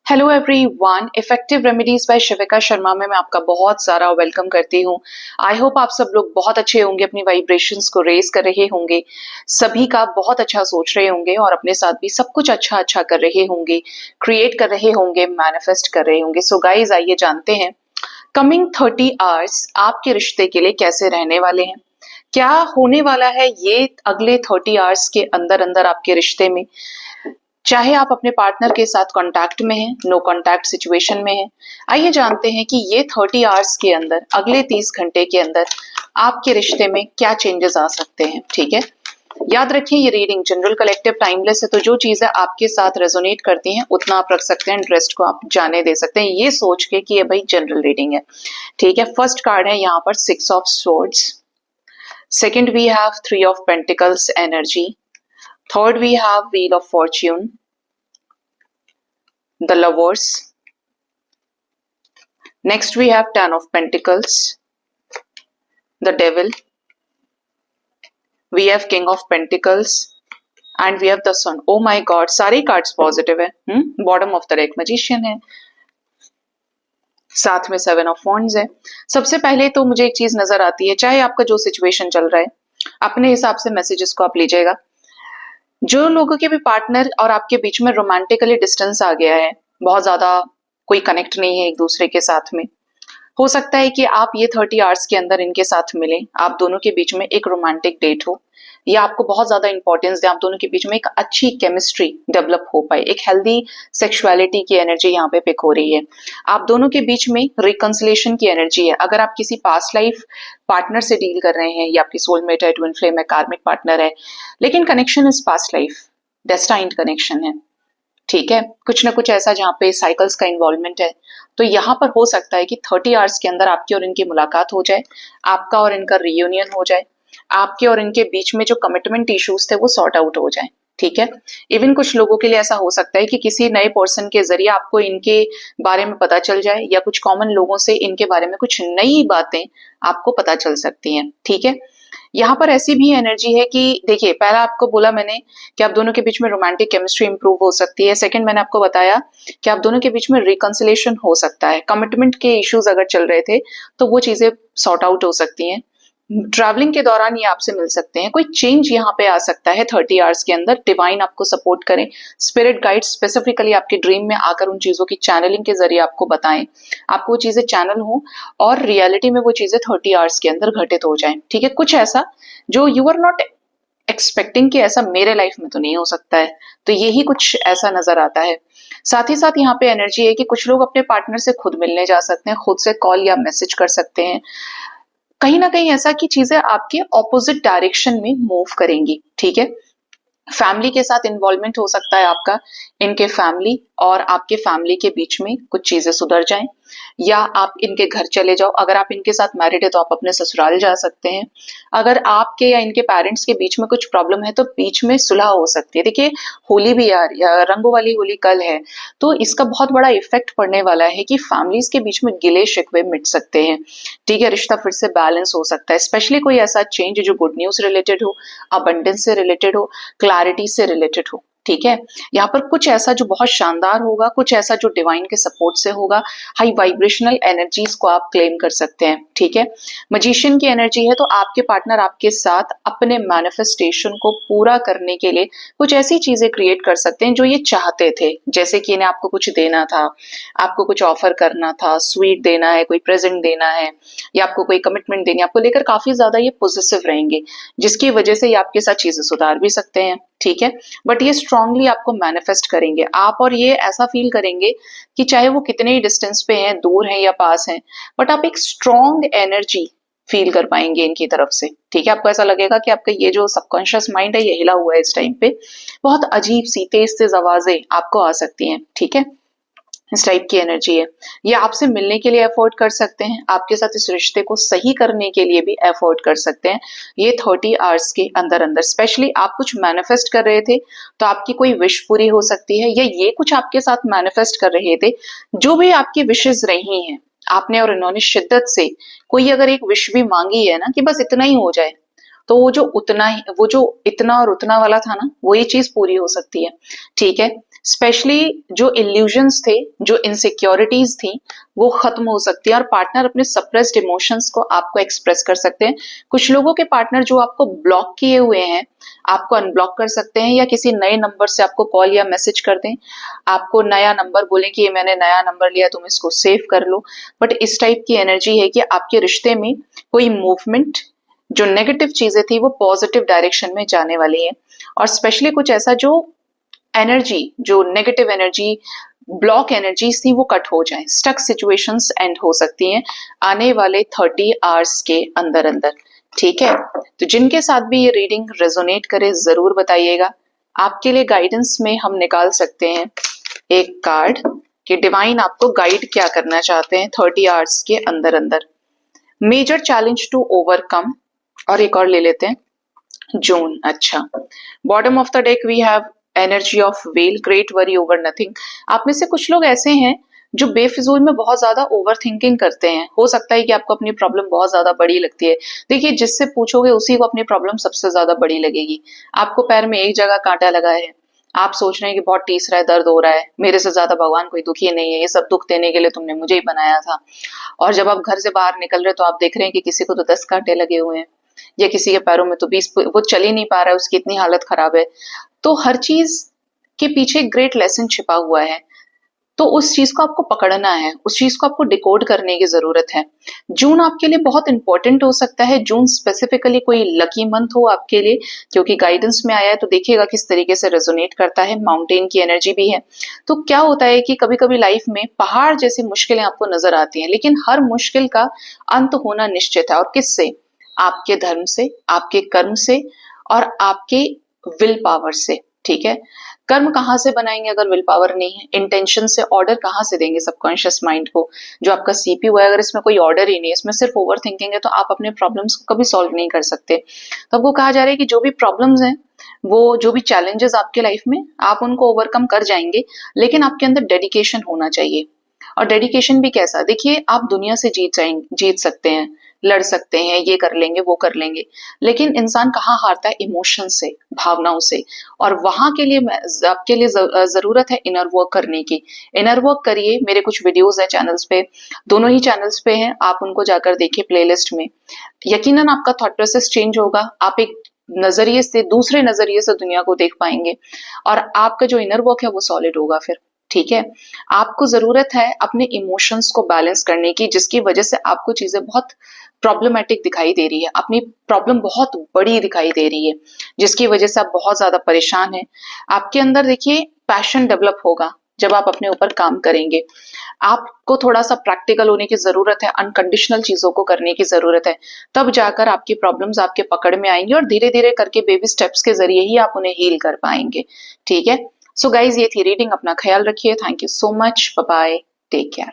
Hello everyone, effective remedies by Shivika Sharma में मैं आपका बहुत सारा वेलकम करती हूँ। आई होप आप सब लोग बहुत अच्छे होंगे, अपनी वाइब्रेशंस को रेज कर रहे होंगे, सभी का बहुत अच्छा सोच रहे होंगे और अपने साथ भी सब कुछ अच्छा अच्छा कर रहे होंगे, क्रिएट कर रहे होंगे, मैनिफेस्ट कर रहे होंगे। सो गाइज, आइए जानते हैं कमिंग 30 आवर्स आपके रिश्ते के लिए कैसे रहने वाले हैं, क्या होने वाला है ये अगले 30 आवर्स के अंदर अंदर आपके रिश्ते में। चाहे आप अपने पार्टनर के साथ कांटेक्ट में हैं, नो कांटेक्ट सिचुएशन में हैं, आइए जानते हैं कि ये 30 आवर्स के अंदर, अगले 30 घंटे के अंदर आपके रिश्ते में क्या चेंजेस आ सकते हैं। ठीक है, याद रखिए ये रीडिंग जनरल कलेक्टिव टाइमलेस है, तो जो चीजें आपके साथ रेजोनेट करती हैं उतना आप रख सकते हैं, इंटरेस्ट को आप जाने दे सकते हैं ये सोच के कि ये भाई जनरल रीडिंग है। ठीक है, फर्स्ट कार्ड है यहाँ पर 6 of swords, second we have 3 of pentacles energy, third we have wheel of fortune, the lovers, next we have 10 of pentacles, the devil, we have king of pentacles and we have the sun। oh my god, सारे cards positive है। Bottom of the deck magician है, साथ में 7 of wands है। सबसे पहले तो मुझे एक चीज नजर आती है, चाहे आपका जो सिचुएशन चल रहा है अपने हिसाब से मैसेजेस को आप लीजिएगा। जो लोगों के भी पार्टनर और आपके बीच में रोमांटिकली डिस्टेंस आ गया है, बहुत ज्यादा कोई कनेक्ट नहीं है एक दूसरे के साथ में, हो सकता है कि आप ये 30 आवर्स के अंदर इनके साथ मिलें, आप दोनों के बीच में एक रोमांटिक डेट हो, या आपको बहुत ज्यादा इंपॉर्टेंस दे, आप दोनों के बीच में एक अच्छी केमिस्ट्री डेवलप हो पाए, एक हेल्दी सेक्सुअलिटी की एनर्जी यहाँ पे पिक हो रही है। आप दोनों के बीच में रिकंसिलेशन की एनर्जी है। अगर आप किसी पास्ट लाइफ पार्टनर से डील कर रहे हैं, या आपकी सोलमेट है, ट्विन फ्लेम है, कार्मिक पार्टनर है, लेकिन connection is past life, destined connection है। ठीक है, कुछ ना कुछ ऐसा जहाँ पे साइकिल्स का इन्वॉल्वमेंट है, तो यहाँ पर हो सकता है कि 30 आवर्स के अंदर आपकी और इनकी मुलाकात हो जाए, आपका और इनका रियूनियन हो जाए, आपके और इनके बीच में जो कमिटमेंट इश्यूज थे वो सॉर्ट आउट हो जाए। ठीक है, इवन कुछ लोगों के लिए ऐसा हो सकता है कि किसी नए पर्सन के जरिए आपको इनके बारे में पता चल जाए, या कुछ कॉमन लोगों से इनके बारे में कुछ नई बातें आपको पता चल सकती हैं। ठीक है, यहाँ पर ऐसी भी एनर्जी है कि देखिए, पहला आपको बोला मैंने कि आप दोनों के बीच में रोमांटिक केमिस्ट्री इंप्रूव हो सकती है। सेकंड, मैंने आपको बताया कि आप दोनों के बीच में रिकंसिलेशन हो सकता है, कमिटमेंट के इश्यूज अगर चल रहे थे तो वो चीजें सॉर्ट आउट हो सकती हैं। ट्रैवलिंग के दौरान ये आपसे मिल सकते हैं, कोई चेंज यहाँ पे आ सकता है 30 आवर्स के अंदर। डिवाइन आपको सपोर्ट करें, स्पिरिट गाइड स्पेसिफिकली आपके ड्रीम में आकर उन चीजों की चैनलिंग के जरिए आपको बताएं, आपको वो चीजें चैनल हो और रियलिटी में वो चीजें 30 आवर्स के अंदर घटित हो जाएं। ठीक है, कुछ ऐसा जो यू आर नॉट एक्सपेक्टिंग कि ऐसा मेरे लाइफ में तो नहीं हो सकता है, तो यही कुछ ऐसा नजर आता है। साथ ही साथ यहाँ पे एनर्जी है कि कुछ लोग अपने पार्टनर से खुद मिलने जा सकते हैं, खुद से कॉल या मैसेज कर सकते हैं, कहीं ना कहीं ऐसा कि चीजें आपके ऑपोजिट डायरेक्शन में मूव करेंगी। ठीक है, फैमिली के साथ इन्वॉल्वमेंट हो सकता है आपका, इनके फैमिली और आपके फैमिली के बीच में कुछ चीजें सुधर जाएं, या आप इनके घर चले जाओ। अगर आप इनके साथ मैरिड है तो आप अपने ससुराल जा सकते हैं। अगर आपके या इनके पेरेंट्स के बीच में कुछ प्रॉब्लम है तो बीच में सुलह हो सकती है। देखिए, होली भी यार, रंगों वाली होली कल है, तो इसका बहुत बड़ा इफेक्ट पड़ने वाला है कि फैमिलीज के बीच में गिले शिकवे मिट सकते हैं। ठीक है, रिश्ता फिर से बैलेंस हो सकता है, स्पेशली कोई ऐसा चेंज जो गुड न्यूज रिलेटेड हो, अबंडेंस से रिलेटेड हो, क्लैरिटी से रिलेटेड हो। ठीक है, यहाँ पर कुछ ऐसा जो बहुत शानदार होगा, कुछ ऐसा जो डिवाइन के सपोर्ट से होगा, हाई वाइब्रेशनल एनर्जीज को आप क्लेम कर सकते हैं। ठीक है, मजिशियन की एनर्जी है, तो आपके पार्टनर आपके साथ अपने मैनिफेस्टेशन को पूरा करने के लिए कुछ ऐसी चीजें क्रिएट कर सकते हैं जो ये चाहते थे, जैसे कि इन्हें आपको कुछ देना था, आपको कुछ ऑफर करना था, स्वीट देना है, कोई प्रेजेंट देना है, या आपको कोई कमिटमेंट देनी है, आपको लेकर काफी ज्यादा ये पॉजिटिव रहेंगे, जिसकी वजह से ये आपके साथ चीजें सुधार भी सकते हैं। ठीक है, बट ये स्ट्रांगली आपको मैनिफेस्ट करेंगे आप, और ये ऐसा फील करेंगे कि चाहे वो कितने ही डिस्टेंस पे हैं, दूर हैं या पास हैं, बट आप एक स्ट्रॉन्ग एनर्जी फील कर पाएंगे इनकी तरफ से। ठीक है, आपको ऐसा लगेगा कि आपका ये जो सबकॉन्शियस माइंड है ये हिला हुआ है इस टाइम पे, बहुत अजीब सी तेज तेज आवाजें आपको आ सकती हैं। ठीक है, इस टाइप की एनर्जी है। ये आपसे मिलने के लिए एफर्ट कर सकते हैं, आपके साथ इस रिश्ते को सही करने के लिए भी एफर्ट कर सकते हैं ये 30 आवर्स के अंदर अंदर। स्पेशली आप कुछ मैनिफेस्ट कर रहे थे तो आपकी कोई विश पूरी हो सकती है, या ये कुछ आपके साथ मैनिफेस्ट कर रहे थे, जो भी आपकी विशेष रही हैं, आपने और इन्होंने शिद्दत से कोई अगर एक विश भी मांगी है ना कि बस इतना ही हो जाए, तो वो जो इतना और उतना वाला था ना, वो ये चीज पूरी हो सकती है। ठीक है, स्पेशली जो इल्यूजन्स थे, जो इनसिक्योरिटीज थी, वो खत्म हो सकती है और पार्टनर अपने सप्रेस्ड इमोशंस को आपको एक्सप्रेस कर सकते हैं। कुछ लोगों के पार्टनर जो आपको ब्लॉक किए हुए हैं, आपको अनब्लॉक कर सकते हैं या किसी नए नंबर से आपको कॉल या मैसेज कर दें, आपको नया नंबर बोले कि ये मैंने नया नंबर लिया, तुम इसको सेव कर लो। बट इस टाइप की एनर्जी है कि आपके रिश्ते में कोई मूवमेंट, जो नेगेटिव चीजें थी वो पॉजिटिव डायरेक्शन में जाने वाली है। और स्पेशली कुछ ऐसा जो एनर्जी, जो नेगेटिव एनर्जी, ब्लॉक एनर्जीज थी वो कट हो जाए, स्टक सिचुएशंस एंड हो सकती हैं आने वाले 30 आवर्स के अंदर अंदर। ठीक है, तो जिनके साथ भी ये रीडिंग रेजोनेट करे जरूर बताइएगा। आपके लिए गाइडेंस में हम निकाल सकते हैं एक कार्ड कि डिवाइन आपको गाइड क्या करना चाहते हैं 30 आवर्स के अंदर अंदर। मेजर चैलेंज टू ओवरकम, और एक और ले लेते हैं जून। अच्छा, bottom of the deck we have energy of wheel, great worry over nothing. आप में से कुछ लोग ऐसे हैं जो बेफिजूल में बहुत ज्यादा ओवर थिंकिंग करते हैं। हो सकता है कि आपको अपनी प्रॉब्लम बहुत ज्यादा बड़ी लगती है। देखिए, जिससे पूछोगे उसी को अपनी प्रॉब्लम सबसे ज्यादा बड़ी लगेगी। आपको पैर में एक जगह कांटा लगा है, आप सोच रहे हैं कि बहुत टीस रहा है, दर्द हो रहा है, मेरे से ज्यादा भगवान कोई दुखी नहीं है, ये सब दुख देने के लिए तुमने मुझे ही बनाया था। और जब आप घर से बाहर निकल रहे तो आप देख रहे हैं कि किसी को तो 10 कांटे लगे हुए हैं, या किसी के पैरों में तो 20, वो चल ही नहीं पा रहा है, उसकी इतनी हालत खराब है। तो हर चीज के पीछे ग्रेट लेसन छिपा हुआ है, तो उस चीज को आपको पकड़ना है, उस चीज को आपको डिकोड करने की जरूरत है। जून आपके लिए बहुत इंपॉर्टेंट हो सकता है। जून स्पेसिफिकली कोई लकी मंथ हो आपके लिए, क्योंकि गाइडेंस में आया है, तो देखिएगा किस तरीके से रेजोनेट करता है। माउंटेन की एनर्जी भी है। तो क्या होता है कि कभी कभी लाइफ में पहाड़ जैसी मुश्किलें आपको नजर आती हैं, लेकिन हर मुश्किल का अंत होना निश्चित है। और किससे? आपके धर्म से, आपके कर्म से और आपके विल पावर से। ठीक है, कर्म कहाँ से बनाएंगे अगर विल पावर नहीं है? इंटेंशन से ऑर्डर कहाँ से देंगे सबकॉन्शियस माइंड को? जो आपका सीपीयू है, अगर इसमें कोई ऑर्डर ही नहीं है, इसमें सिर्फ ओवर थिंकिंग है, तो आप अपने प्रॉब्लम्स को कभी सॉल्व नहीं कर सकते। तो आपको कहा जा रहा है कि जो भी प्रॉब्लम्स हैं, वो जो भी चैलेंजेस आपके लाइफ में, आप उनको ओवरकम कर जाएंगे, लेकिन आपके अंदर डेडिकेशन होना चाहिए। और डेडिकेशन भी कैसा? देखिए, आप दुनिया से जीत सकते हैं, लड़ सकते हैं, ये कर लेंगे, वो कर लेंगे, लेकिन इंसान कहाँ हारता है? इमोशन से, भावनाओं से। और वहां के लिए आपके लिए जरूरत है इनर वर्क करने की। इनर वर्क करिए। मेरे कुछ वीडियोस है चैनल्स पे, दोनों ही चैनल्स पे हैं, आप उनको जाकर देखिए प्लेलिस्ट में। यकीनन आपका थॉट प्रोसेस चेंज होगा, आप एक नजरिए से, दूसरे नजरिए से दुनिया को देख पाएंगे, और आपका जो इनर वर्क है वो सॉलिड होगा फिर। ठीक है, आपको जरूरत है अपने इमोशंस को बैलेंस करने की, जिसकी वजह से आपको चीजें बहुत प्रॉब्लमेटिक दिखाई दे रही है, अपनी प्रॉब्लम बहुत बड़ी दिखाई दे रही है, जिसकी वजह से आप बहुत ज्यादा परेशान हैं। आपके अंदर देखिए पैशन डेवलप होगा जब आप अपने ऊपर काम करेंगे। आपको थोड़ा सा प्रैक्टिकल होने की जरूरत है, अनकंडीशनल चीजों को करने की जरूरत है, तब जाकर आपकी प्रॉब्लम्स आपके पकड़ में आएंगी, और धीरे धीरे करके बेबी स्टेप्स के जरिए ही आप उन्हें हील कर पाएंगे। ठीक है, सो गाइज, ये थी रीडिंग। अपना ख्याल रखिए। Thank you so much. Bye bye, take care.